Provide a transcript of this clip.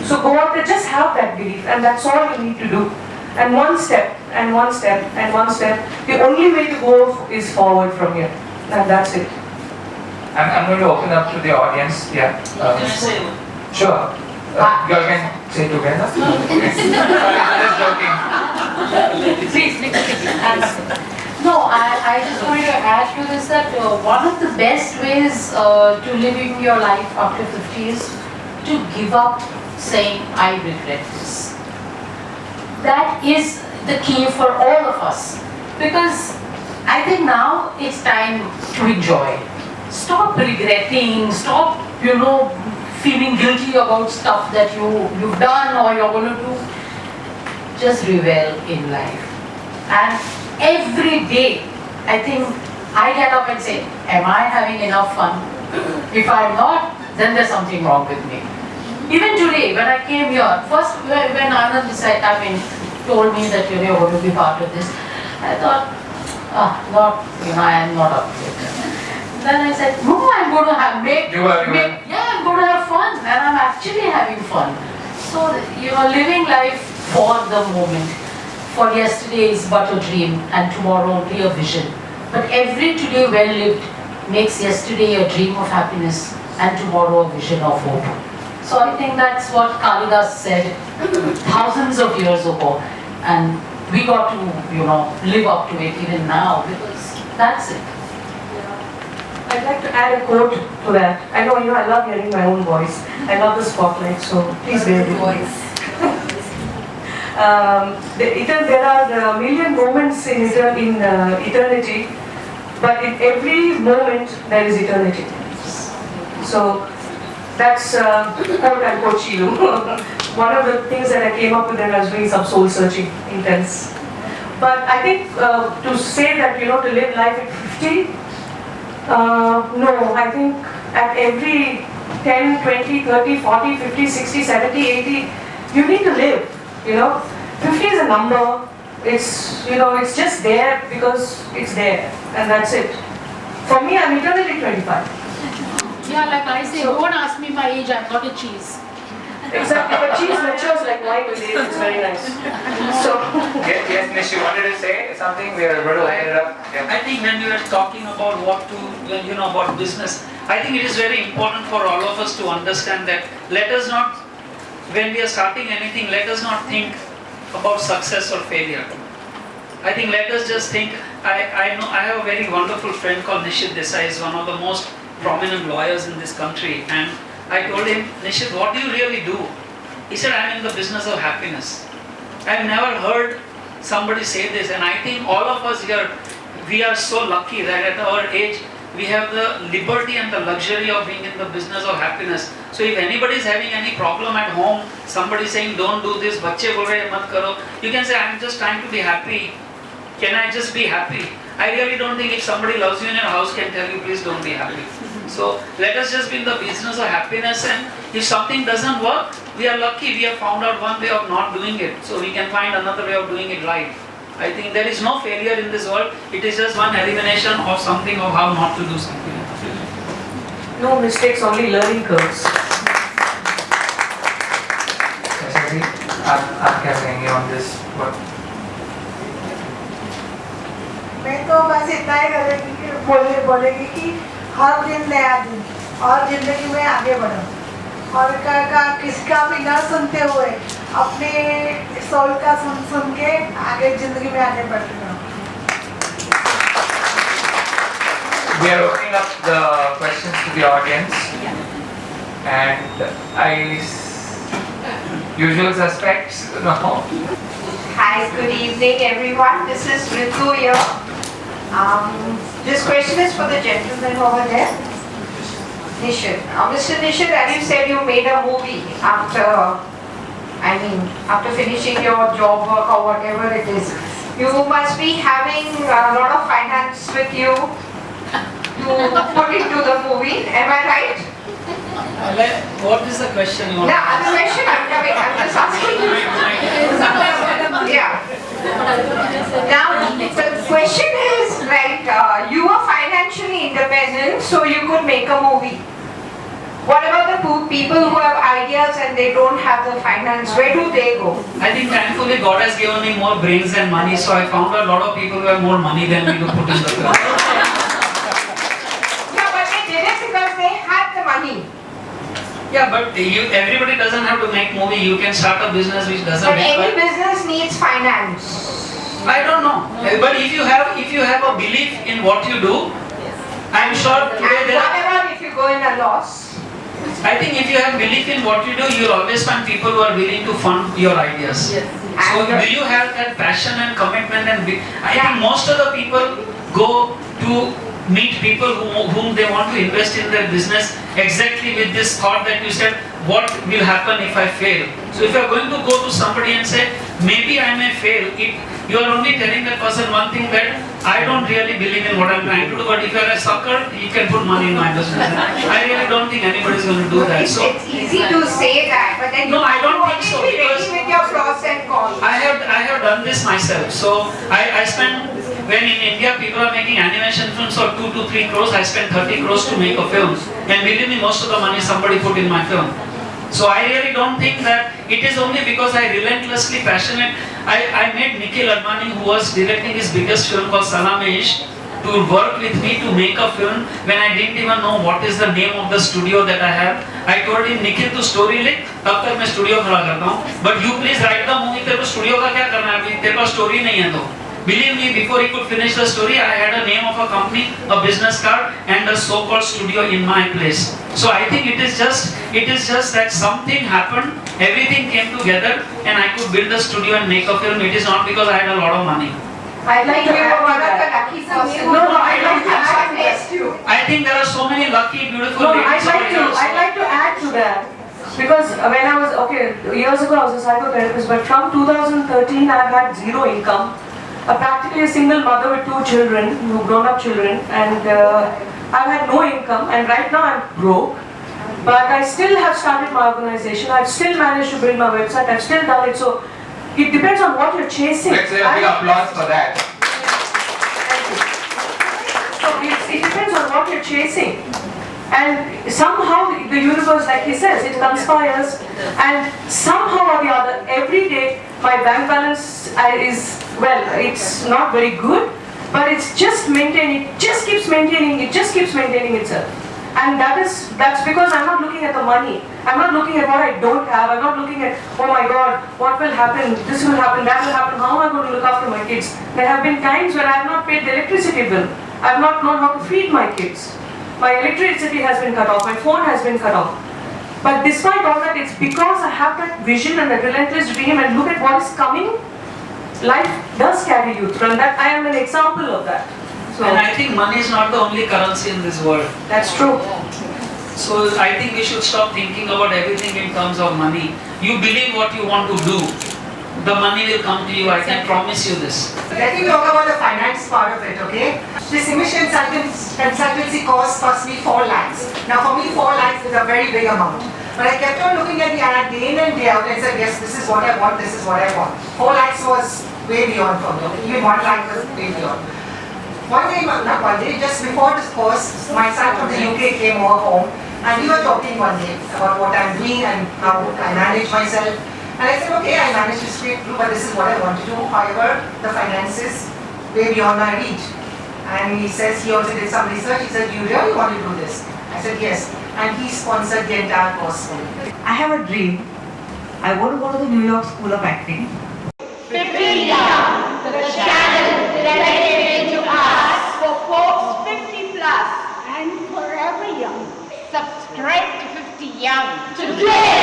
So go out there, just have that belief, and that's all you need to do. And one step, and one step, and one step. The only way to go is forward from here, and that's it. I'm going to open up to the audience. Yeah. Sure. You all can say together. Just joking. Please, No, I just wanted to add to this that one of the best ways to living your life after 50 is to give up saying, I regret this. That is the key for all of us. Because I think now it's time to enjoy. Stop regretting, stop, feeling guilty about stuff that you've done or you're going to do. Just revel in life. And every day, I think I get up and say, am I having enough fun? If I'm not, then there's something wrong with me. Even today, when I came here, first when Anand told me that you're going to be part of this, I thought, I am not up to it. Then I said, no, I'm going to I'm going to have fun, and I'm actually having fun. So, living life for the moment. For yesterday is but a dream, and tomorrow only a vision. But every today well lived makes yesterday a dream of happiness, and tomorrow a vision of hope. So I think that's what Kalidas said thousands of years ago, and we got to, live up to it even now, because that's it. I'd like to add a quote to that. I know, I love hearing my own voice. I love the spotlight, so please bear with me. There are a million moments in eternity, but in every moment there is eternity. So that's quote unquote Cheelu. One of the things that I came up with when I was doing some soul searching, intense. But I think to say that, to live life at 50, no, I think at every 10, 20, 30, 40, 50, 60, 70, 80, you need to live, 50 is a number, it's just there because it's there, and that's it. For me, I'm eternally 25. Yeah, like I say, don't ask me my age, I'm not a cheese. Exactly, but cheese matures like wine with age, it's very nice. So Yes, Nish, you wanted to say something? We are going to open it up. Yeah. I think when we were talking about about business, I think it is very important for all of us to understand that let us not, when we are starting anything, let us not think about success or failure. I think let us just think, I know I have a very wonderful friend called Nishith. He's one of the most prominent lawyers in this country, and I told him, Nishith, what do you really do? He said, I'm in the business of happiness. I've never heard somebody say this, and I think all of us here, we are so lucky that at our age, we have the liberty and the luxury of being in the business of happiness. So if anybody is having any problem at home, somebody saying, don't do this, bacche bol rahe mat karo, you can say, I'm just trying to be happy. Can I just be happy? I really don't think if somebody loves you in your house can tell you, please don't be happy. So let us just be in the business of happiness, and if something doesn't work, we are lucky we have found out one way of not doing it. So we can find another way of doing it right. I think there is no failure in this world. It is just one elimination of something of how not to do something. no mistakes, only learning curves. आप क्या कहेंगे on this? मैं तो बस इतना ही करेगी बोलेगी कि हर दिन नया दिन और जिंदगी में आगे बढ़ो और किसी का भी ना सुनते हुए अपने सोल का सुन के आगे जिंदगी में आगे बढ़ते रहो. We are opening up the questions to the audience, and usual suspects, no. Hi, good evening everyone. This is Ritu here. This question is for the gentleman over there. Nishith. Mr. Nishith, as you said, you made a movie after finishing your job work or whatever it is. You must be having a lot of finance with you to put into the movie. Am I right? What is the question you want? No, the question I'm just asking you. Yeah. Now, the question is, right, you are financially independent, so you could make a movie. What about the people who have ideas and they don't have the finance? Where do they go? I think thankfully God has given me more brains and money, so I found a lot of people who have more money than me to put in the film. Yeah, but they did it because they had the money. Yeah, but everybody doesn't have to make movie. You can start a business which doesn't But make any money. business needs finance. I don't know. But if you have a belief in what you do, I'm sure today And there. whatever if you go in a loss. I think if you have belief in what you do, you'll always find people who are willing to fund your ideas. Yes. So do you have that passion and commitment I think most of the people go to meet people whom they want to invest in their business exactly with this thought that you said, what will happen if I fail? So if you are going to go to somebody and say, maybe I may fail, you are only telling that person one thing, that I don't really believe in what I'm trying to do, but if you are a sucker, you can put money in my business. I really don't think anybody is going to do that. So It's easy to say that, but then No, you I don't have to think so, always be ready because- with your pros and cons. I have done this myself. So I spend, when in India people are making animation films for 2 to 3 crores, I spend 30 crores to make a film. And believe me, most of the money somebody put in my film. So I really don't think that it is only because I relentlessly passionate. I made Nikhil Advani, who was directing his biggest film called Salamesh, to work with me to make a film when I didn't even know what is the name of the studio that I have. I told him, Nikhil, tu story लिख, तब तक मैं studio खड़ा करता हूँ. But you please write the movie. तेरे को studio का क्या करना है? अभी तेरे पास story नहीं है तो. Believe me, before he could finish the story, I had a name of a company, a business card, and a so-called studio in my place. So I think it is just that something happened, everything came together, and I could build a studio and make a film. It is not because I had a lot of money. I'd like to You add were to one of the that. lucky person. No, I'd like to add to blessed you. I think there are so many lucky, beautiful No, ladies over here. I'd like to add to that. Because when I was, years ago I was a psychotherapist, but from 2013 I've had zero income. Practically a single mother with 2 children, grown-up children, and I've had no income, and right now I'm broke. But I still have started my organization, I've still managed to build my website, I've still done it, so it depends on what you're chasing. Let's say a big applause for that. So it depends on what you're chasing. And somehow the universe, like he says, it conspires, and somehow or the other, every day my bank balance is, well, it's not very good, but it's just maintaining, it just keeps maintaining itself. And that's because I'm not looking at the money. I'm not looking at what I don't have. I'm not looking at, oh my God, what will happen? This will happen, that will happen. How am I going to look after my kids? There have been times when I have not paid the electricity bill. I have not known how to feed my kids. My electricity has been cut off. My phone has been cut off. But despite all that, it's because I have that vision and a relentless dream, and look at what is coming. Life does carry you through, and that I am an example of that. So And I think money is not the only currency in this world. that's true. So I think we should stop thinking about everything in terms of money. You believe what you want to do, the money will come to you, I can promise you this. Let me talk about the finance part of it, okay? This image consultancy cost me 4 lakhs. Now for me 4 lakhs is a very big amount. But I kept on looking at the ad day in and day out and said, yes, this is what I want, this is what I want. 4 lakhs was way beyond for me. Even 1 lakh was way beyond. One day, just before this course, my son from the UK came over home and we were talking one day about what I'm doing and how I manage myself. And I said, okay, I managed to scrape through, but this is what I want to do. However, the finances way beyond my reach. And he says he also did some research. He said, you really want to do this? I said, yes. And he sponsored the entire course for me. I have a dream. I want to go to the New York School of Acting. 50Young, the channel dedicated to us for folks 50 plus and forever young. Subscribe to 50Young today.